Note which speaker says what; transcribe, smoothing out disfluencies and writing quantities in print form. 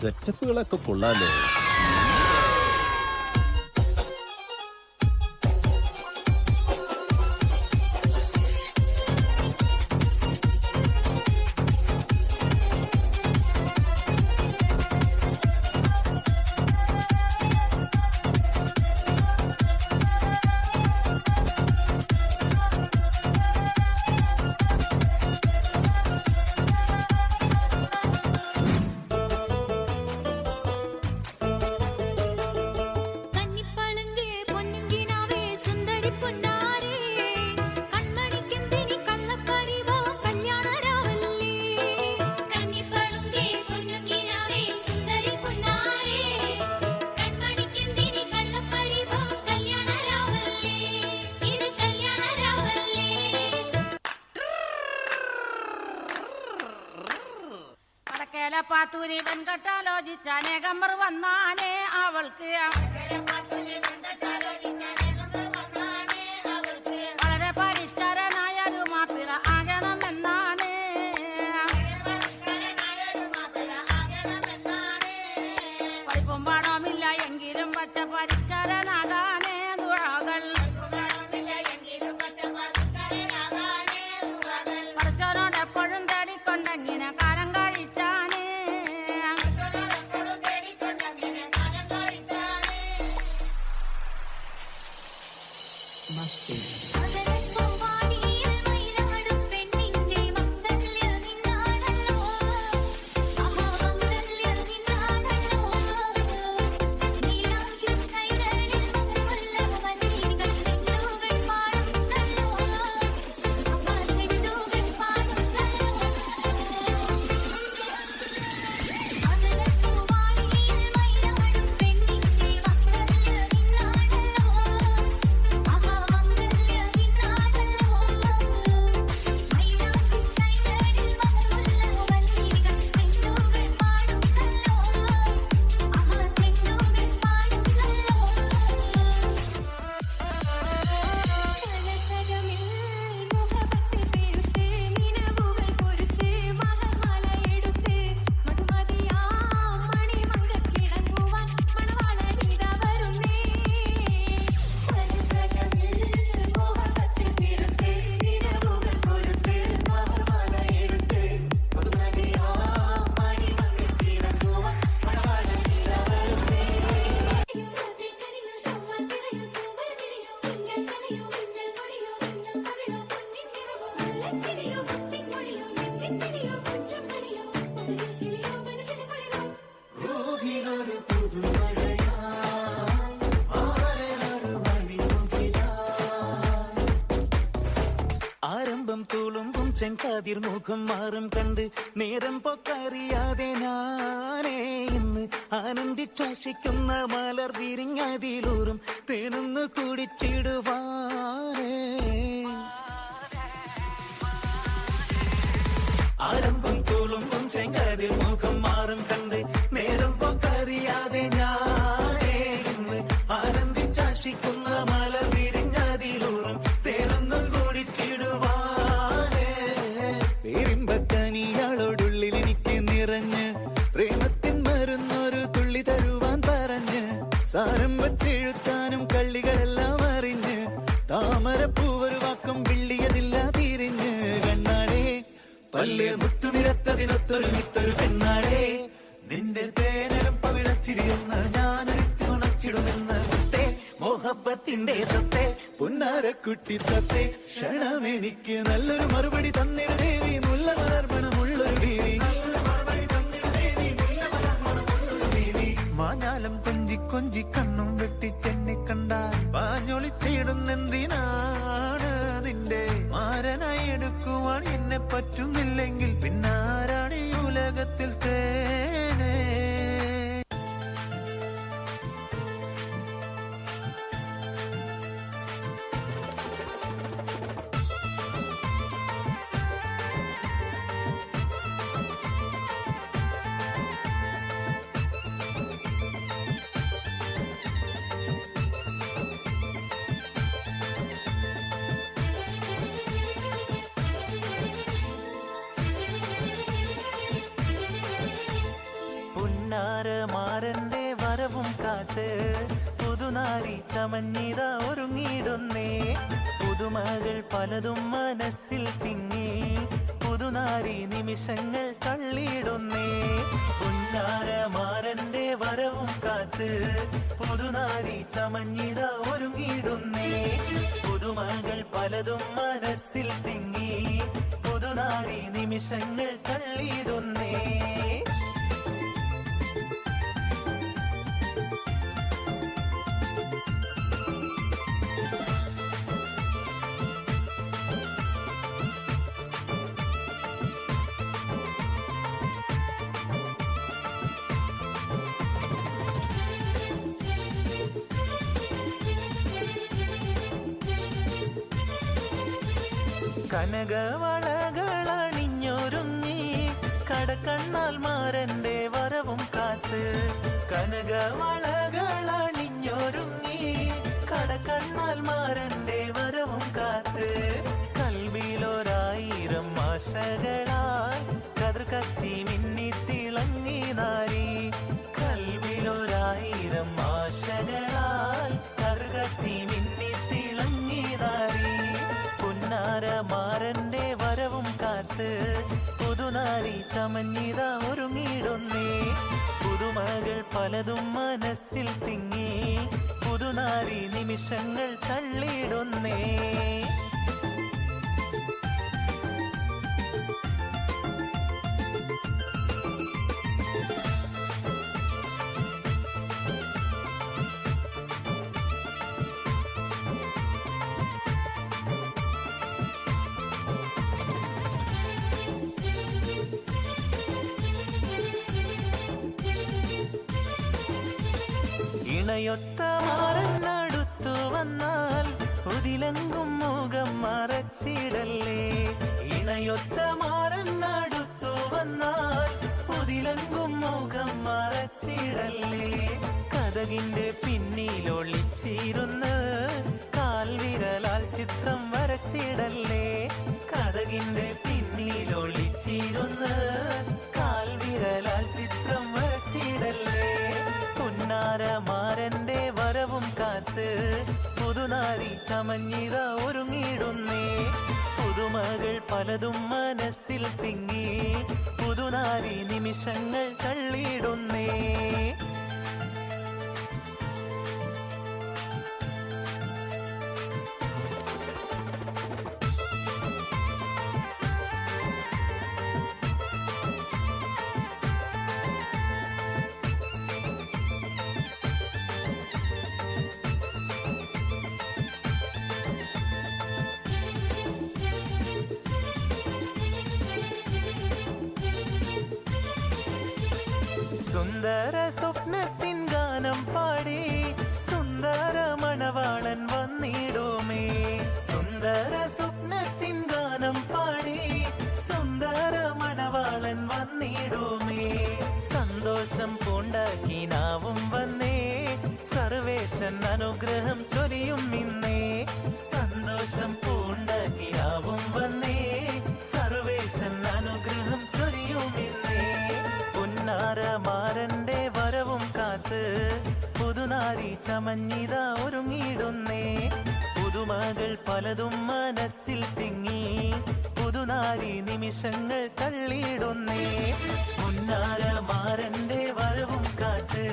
Speaker 1: സെറ്റപ്പുകളൊക്കെ കൊള്ളാലോ.
Speaker 2: പാത്തൂരി വെൺകട്ടാലോചിച്ച അനേകമ്പർ വന്നാനേ അവൾക്ക് വളരെ പരിഷ്കരനായൊരു മാപ്പിള ആകണമെന്നാണ്. പഠിപ്പും പാടമില്ല എങ്കിലും പച്ച പരിഷ്കരനാകാനേ ദുആകൾ. പഠിച്ചവനോട് എപ്പോഴും തേടിക്കൊണ്ടെങ്ങനെ കാലം കഴിച്ചാണ്.
Speaker 3: തുളുമ്പും ചെങ്കാതിർ മുഖം മാറും കണ്ട് നേരം പൊക്കറിയാതെ ഞാനേ ഇന്ന് ആനന്ദിച്ചാശിക്കുന്ന മലർ വിരിഞ്ഞതിലൂറും തേനൊന്ന് കുടിച്ചിടുവാനേ. ആരംഭം തുളുമ്പും ചെങ്കാതിർ മുഖം മാറും കണ്ട് നേരം പൊക്കറിയാതെ ഞാനേ ഇന്ന് ആനന്ദിച്ചാശിക്കുന്ന മലർ വിരിഞ്ഞതിലൂറും തേനൊന്ന് കുടിച്ചിടുവാനേ.
Speaker 4: പേരിമ്പക്കനിയാളോടുള്ളിൽ എനിക്ക് നിറഞ്ഞ് പ്രേമത്തിൻ മരുന്നൊരു തുള്ളി തരുവാൻ പറഞ്ഞ് സാരം വച്ചെഴുത്താനും കള്ളികളെല്ലാം അറിഞ്ഞ് താമരപ്പൂവൊരു വാക്കം വിള്ളിയതില്ല തിരിഞ്ഞ് കണ്ണാടേ പല്ല് മുത്തു നിരത്തതിനൊത്തൊരു മിത്തൊരു പെണ്ണാടേ നിന്റെ തേനലും പവിഴച്ചിരിയെന്ന് ഞാനൊരു തുണച്ചിടുമെന്ന് മുത്തേ മോഹബത്തിന്റെ സത്തേ പൊന്നാരക്കുട്ടി തത്തേ ക്ഷണമെനിക്ക് നല്ലൊരു മറുപടി തന്നിരു ദേവി മുല്ല മലർമണമുള്ളൊരു ബീവി.
Speaker 3: മാഞ്ഞാലം കൊഞ്ചി കൊഞ്ചി കണ്ണും വെട്ടിച്ചെന്നെ കണ്ടാൽ പാഞ്ഞൊളിച്ചിടുന്നെന്തിനാണ് നിന്റെ മാരനായി എടുക്കുവാൻ എന്നെ പറ്റുന്നില്ലെങ്കിൽ പിന്നാരാണ് ഈ ഉലകത്തിൽ തേനേ.
Speaker 1: കാത്ത് പുതുനാരി ചമഞ്ഞിത ഒരുങ്ങിയിടുന്നേ. പുതുമകൾ പലതും മനസ്സിൽ തിങ്ങി പുതുനാരി നിമിഷങ്ങൾ തള്ളിയിടുന്നേ. പുന്നാരമാരന്റെ വരവും കാത്ത് പുതുനാരി ചമഞ്ഞിത ഒരുങ്ങിയിടുന്നേ. പുതുമകൾ പലതും മനസ്സിൽ തിങ്ങി പുതുനാരി നിമിഷങ്ങൾ തള്ളിയിടുന്നേ. കനകവളകളണിഞ്ഞൊരുങ്ങി കടക്കണ്ണാൽ മാരന്റെ വരവും കാത്ത്. കനകവളകളണിഞ്ഞൊരുങ്ങി കടക്കണ്ണാൽ മാരന്റെ വരവും കാത്ത്. കൽവിലൊരായിരം ആശകളാൽ കതിർ കത്തി മിന്നി തിളങ്ങി നാരി. കൽവിലൊരായിരം ആശകളാൽ കതിർ കത്തി മിന്നി തിളങ്ങി നാരി. പുന്നാരമാരന്റെ വരവും കാത്ത് പുതുനാരി ചമഞ്ഞിത ഒരുങ്ങിയിടുന്നേ. പുതുമകൾ പലതും മനസ്സിൽ തിങ്ങി പുതുനാരി നിമിഷങ്ങൾ തള്ളിയിടുന്നേ. ഇണയൊത്ത മാറന്നടുത്തു വന്നാൽ ഉതിലെങ്കും മുഖം മറച്ചിടല്ലേ. ഇണയൊത്ത മാറന്നടുത്തു വന്നാൽ ഉതിലെങ്കും മുഖം മറച്ചിടല്ലേ. കതകിന്റെ പിന്നിലൊളിച്ചിരുന്ന് കാൽവിരലാൽ ചിത്രം വരച്ചിടല്ലേ. കതകിന്റെ പിന്നിലൊളിച്ചിരുന്ന് കാൽവിരലാൽ ചിത്രം വരച്ചിടല്ലേ. പുന്നാരമാരന്റെ വരവും കാത്ത് പുതുനാരി ചമഞ്ഞിത ഒരുങ്ങിയിടുന്നേ. പുതുമകൾ പലതും മനസ്സിൽ തിങ്ങി പുതുനാരി നിമിഷങ്ങൾ തള്ളിയിടുന്നേ. സുന്ദര സ്വപ്നത്തിൻ ഗാനം പാടി സുന്ദര മണവാളൻ വന്നിടുമേ. സുന്ദര സ്വപ്നത്തിൻ ഗാനം പാടി സുന്ദര മണവാളൻ വന്നിടുമേ. സന്തോഷം പൂണ്ടാക്കിനാവും വന്നേ സർവേശൻ അനുഗ്രഹം ചൊരിയും ഇന്നേ. സന്തോഷം പൂണ്ടാക്കിനാവും വന്നേ സർവേശൻ അനുഗ്രഹം ചൊരിയും ഇന്നേ. പുന്നാരമാരന്റെ വരവും കാത്ത് പുതുനാരി ചമഞ്ഞിത ഒരുങ്ങിയിടുന്നേ. പുതുമകൾ പലതും മനസ്സിൽ തിങ്ങി പുതുനാരി നിമിഷങ്ങൾ തള്ളിയിടുന്നേ. പുന്നാരമാരന്റെ വരവും കാത്ത്